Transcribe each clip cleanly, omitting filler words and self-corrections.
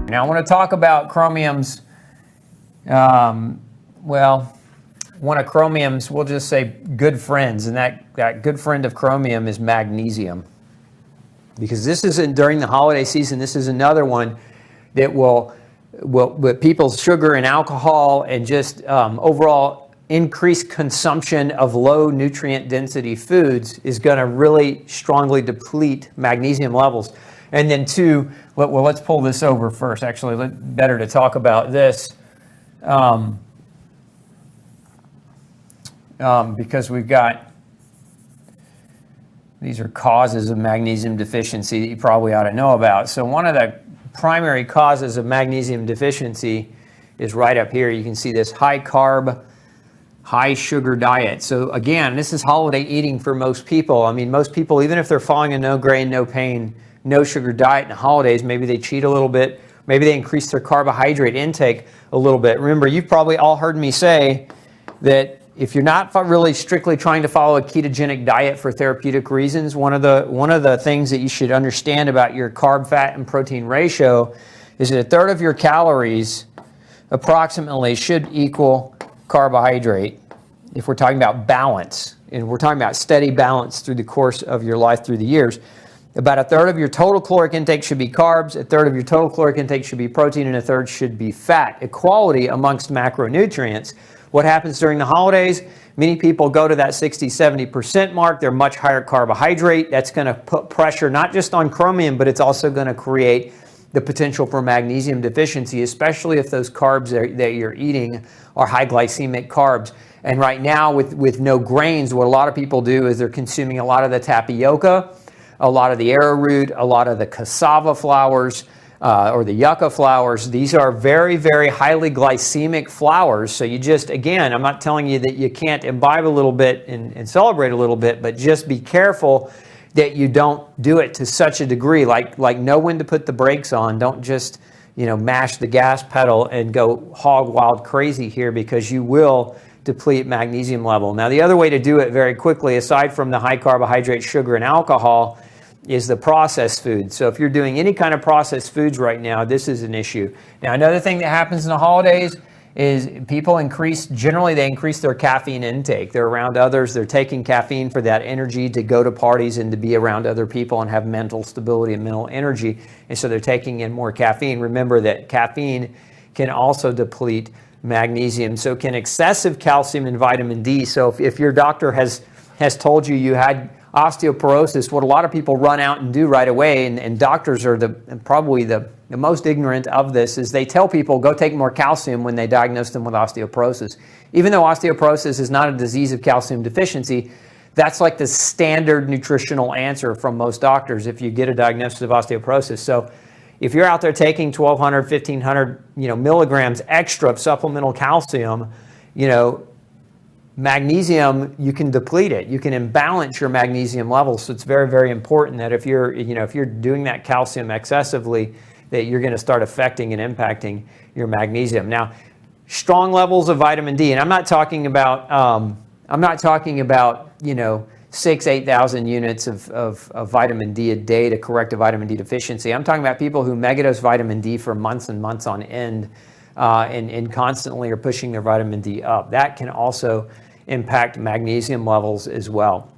Now I want to talk about chromium's, one of chromium's, we'll just say good friends, and that good friend of chromium is magnesium. Because this isn't during the holiday season, this is another one that will with people's sugar and alcohol and just overall increased consumption of low nutrient density foods is going to really strongly deplete magnesium levels. And then two, let's pull this over first. Actually, better to talk about this because we've got, these are causes of magnesium deficiency that you probably ought to know about. So one of the primary causes of magnesium deficiency is right up here. You can see this high carb, high sugar diet. So again, this is holiday eating for most people. I mean, most people, even if they're following a no grain, no pain, no sugar diet in the holidays, maybe they cheat a little bit, maybe they increase their carbohydrate intake a little bit. Remember, you've probably all heard me say that if you're not really strictly trying to follow a ketogenic diet for therapeutic reasons, one of the things that you should understand about your carb, fat, and protein ratio is that a third of your calories approximately should equal carbohydrate if we're talking about balance. And we're talking about steady balance through the course of your life through the years. About a third of your total caloric intake should be carbs, a third of your total caloric intake should be protein, and a third should be fat. Equality amongst macronutrients. What happens during the holidays? Many people go to that 60-70% mark. They're much higher carbohydrate. That's going to put pressure not just on chromium, but it's also going to create the potential for magnesium deficiency, especially if those carbs that you're eating are high glycemic carbs. And right now with no grains, what a lot of people do is they're consuming a lot of the tapioca, a lot of the arrowroot, a lot of the cassava flours, or the yucca flours. These are very, very highly glycemic flours. So you just, again, I'm not telling you that you can't imbibe a little bit and celebrate a little bit, but just be careful that you don't do it to such a degree, like know when to put the brakes on. Don't just, mash the gas pedal and go hog wild crazy here, because you will deplete magnesium level. Now, the other way to do it very quickly, aside from the high carbohydrate, sugar, and alcohol, is the processed food. So if you're doing any kind of processed foods right now, this is an issue. Now, another thing that happens in the holidays is people generally they increase their caffeine intake. They're around others. They're taking caffeine for that energy to go to parties and to be around other people and have mental stability and mental energy. And so they're taking in more caffeine. Remember that caffeine can also deplete magnesium. So can excessive calcium and vitamin D. So if your doctor has told you had osteoporosis, what a lot of people run out and do right away, and doctors are probably the most ignorant of this, is they tell people go take more calcium when they diagnose them with osteoporosis. Even though osteoporosis is not a disease of calcium deficiency, that's like the standard nutritional answer from most doctors if you get a diagnosis of osteoporosis. So if you're out there taking 1,200, 1,500 milligrams extra of supplemental calcium, magnesium, you can deplete it. You can imbalance your magnesium levels. So it's very, very important that if you're doing that calcium excessively, that you're going to start affecting and impacting your magnesium. Now, strong levels of vitamin D, and I'm not talking about 8,000 units of vitamin D a day to correct a vitamin D deficiency. I'm talking about people who megadose vitamin D for months and months on end, and constantly are pushing their vitamin D up. That can also impact magnesium levels as well.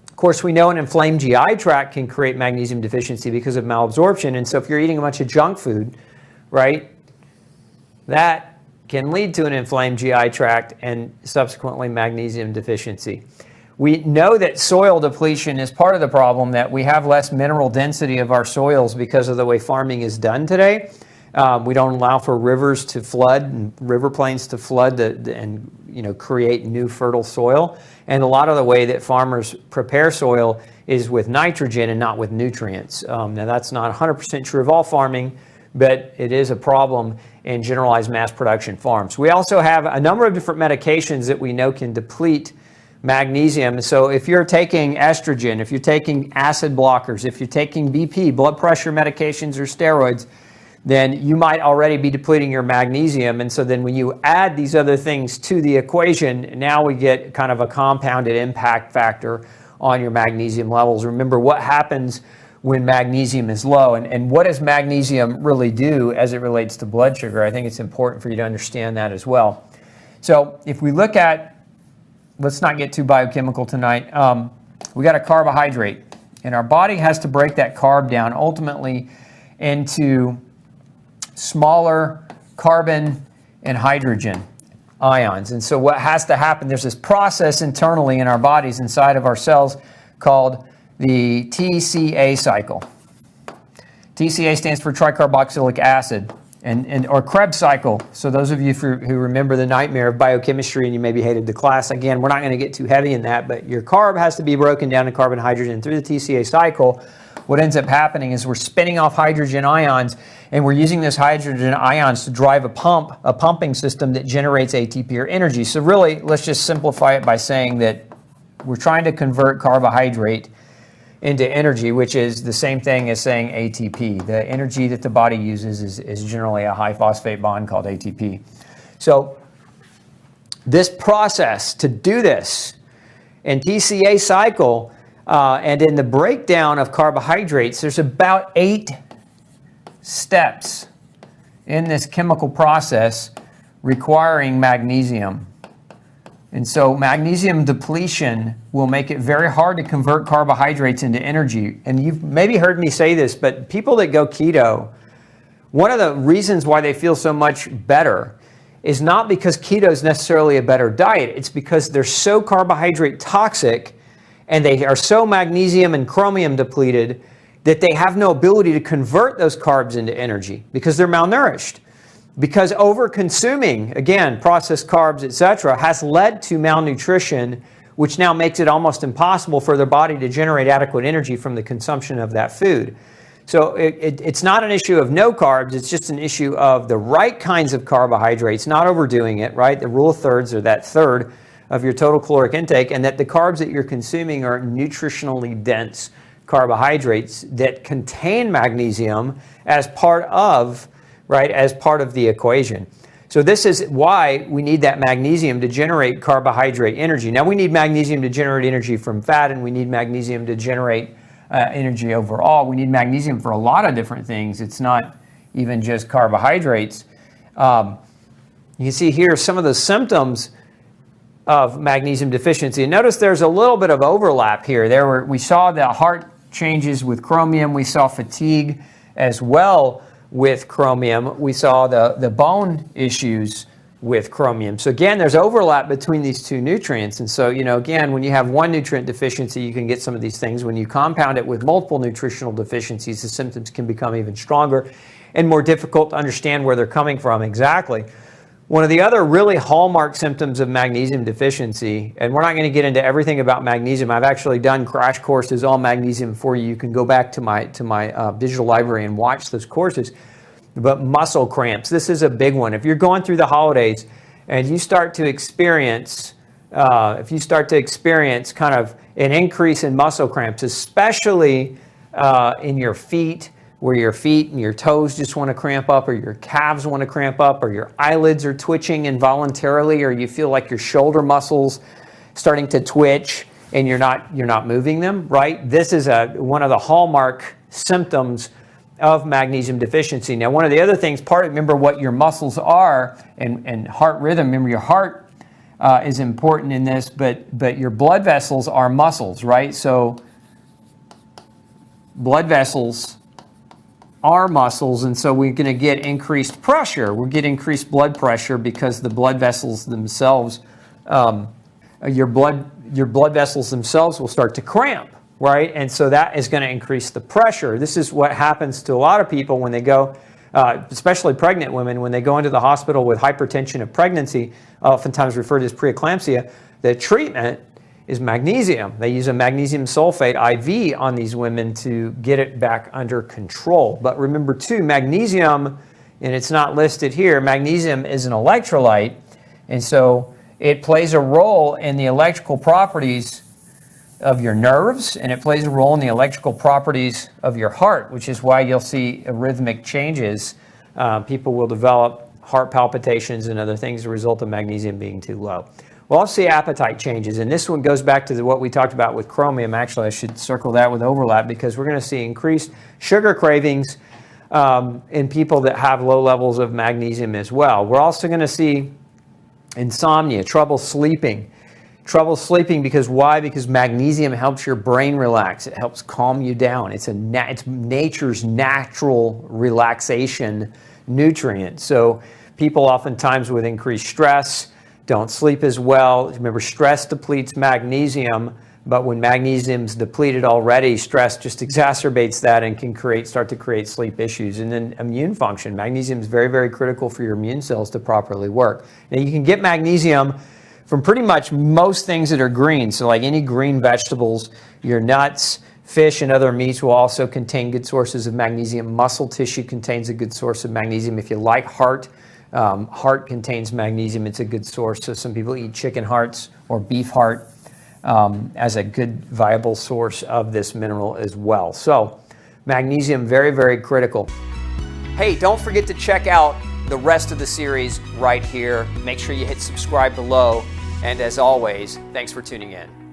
Of course, we know an inflamed GI tract can create magnesium deficiency because of malabsorption. And so if you're eating a bunch of junk food, right, that can lead to an inflamed GI tract and subsequently magnesium deficiency. We know that soil depletion is part of the problem, that we have less mineral density of our soils because of the way farming is done today. We don't allow for rivers to flood and river plains to flood and create new fertile soil. And a lot of the way that farmers prepare soil is with nitrogen and not with nutrients. Now that's not 100% true of all farming, but it is a problem in generalized mass production farms. We also have a number of different medications that we know can deplete magnesium. So if you're taking estrogen, if you're taking acid blockers, if you're taking BP, blood pressure medications or steroids, then you might already be depleting your magnesium. And so then when you add these other things to the equation, now we get kind of a compounded impact factor on your magnesium levels. Remember what happens when magnesium is low. And what does magnesium really do as it relates to blood sugar? I think it's important for you to understand that as well. So if we look at, let's not get too biochemical tonight, we got a carbohydrate, and our body has to break that carb down ultimately into smaller carbon and hydrogen ions. And so what has to happen, there's this process internally in our bodies, inside of our cells, called the TCA cycle. TCA stands for tricarboxylic acid, or Krebs cycle. So those of you who remember the nightmare of biochemistry and you maybe hated the class, again, we're not going to get too heavy in that, but your carb has to be broken down to carbon, hydrogen through the TCA cycle. What ends up happening is we're spinning off hydrogen ions, and we're using those hydrogen ions to drive a pumping system that generates ATP or energy. So really, let's just simplify it by saying that we're trying to convert carbohydrate into energy, which is the same thing as saying ATP. The energy that the body uses is generally a high phosphate bond called ATP. So this process to do this in TCA cycle and in the breakdown of carbohydrates, there's about 8 steps in this chemical process requiring magnesium. And so magnesium depletion will make it very hard to convert carbohydrates into energy. And you've maybe heard me say this, but people that go keto, one of the reasons why they feel so much better is not because keto is necessarily a better diet. It's because they're so carbohydrate toxic and they are so magnesium and chromium depleted that they have no ability to convert those carbs into energy because they're malnourished. Because over-consuming, again, processed carbs, etc., has led to malnutrition, which now makes it almost impossible for their body to generate adequate energy from the consumption of that food. So it's not an issue of no carbs, it's just an issue of the right kinds of carbohydrates, not overdoing it, right? The rule of thirds, or that third of your total caloric intake, and that the carbs that you're consuming are nutritionally dense carbohydrates that contain magnesium as part of the equation. So this is why we need that magnesium to generate carbohydrate energy. Now we need magnesium to generate energy from fat, and we need magnesium to generate energy overall. We need magnesium for a lot of different things. It's not even just carbohydrates. You can see here some of the symptoms of magnesium deficiency. And notice there's a little bit of overlap here. We saw the heart changes with chromium. We saw fatigue as well with chromium. We saw the bone issues with chromium. So again, there's overlap between these two nutrients. And so, again, when you have one nutrient deficiency, you can get some of these things. When you compound it with multiple nutritional deficiencies, the symptoms can become even stronger and more difficult to understand where they're coming from exactly. One of the other really hallmark symptoms of magnesium deficiency, and we're not going to get into everything about magnesium. I've actually done crash courses on magnesium for you. You can go back to my digital library and watch those courses. But muscle cramps, this is a big one. If you're going through the holidays and you start to experience, kind of an increase in muscle cramps, especially in your feet, where your feet and your toes just want to cramp up, or your calves want to cramp up, or your eyelids are twitching involuntarily, or you feel like your shoulder muscles starting to twitch and you're not moving them, right? This is one of the hallmark symptoms of magnesium deficiency. Now, one of the other things, remember what your muscles are and heart rhythm. Remember, your heart is important in this, but your blood vessels are muscles, right? So blood vessels are muscles, and so we're going to get increased pressure. We'll get increased blood pressure because the blood vessels themselves, your blood vessels themselves will start to cramp, right? And so that is going to increase the pressure. This is what happens to a lot of people when they go, especially pregnant women, when they go into the hospital with hypertension of pregnancy, oftentimes referred to as preeclampsia. The treatment is magnesium. They use a magnesium sulfate IV on these women to get it back under control. But remember too, magnesium, and it's not listed here, magnesium is an electrolyte, and so it plays a role in the electrical properties of your nerves, and it plays a role in the electrical properties of your heart, which is why you'll see arrhythmic changes. People will develop heart palpitations and other things as a result of magnesium being too low. we'll also see appetite changes. And this one goes back to what we talked about with chromium. Actually, I should circle that with overlap because we're going to see increased sugar cravings in people that have low levels of magnesium as well. We're also going to see insomnia, trouble sleeping. Trouble sleeping because why? Because magnesium helps your brain relax. It helps calm you down. It's nature's natural relaxation nutrient. So people oftentimes with increased stress don't sleep as well. Remember, stress depletes magnesium, but when magnesium's depleted already, stress just exacerbates that and can start to create sleep issues. And then immune function. Magnesium is very, very critical for your immune cells to properly work. Now, you can get magnesium from pretty much most things that are green. So like any green vegetables, your nuts, fish, and other meats will also contain good sources of magnesium. Muscle tissue contains a good source of magnesium. If you like heart, heart contains magnesium. It's a good source. So some people eat chicken hearts or beef heart as a good viable source of this mineral as well. So magnesium, very, very critical. Hey, don't forget to check out the rest of the series right here. Make sure you hit subscribe below. And as always, thanks for tuning in.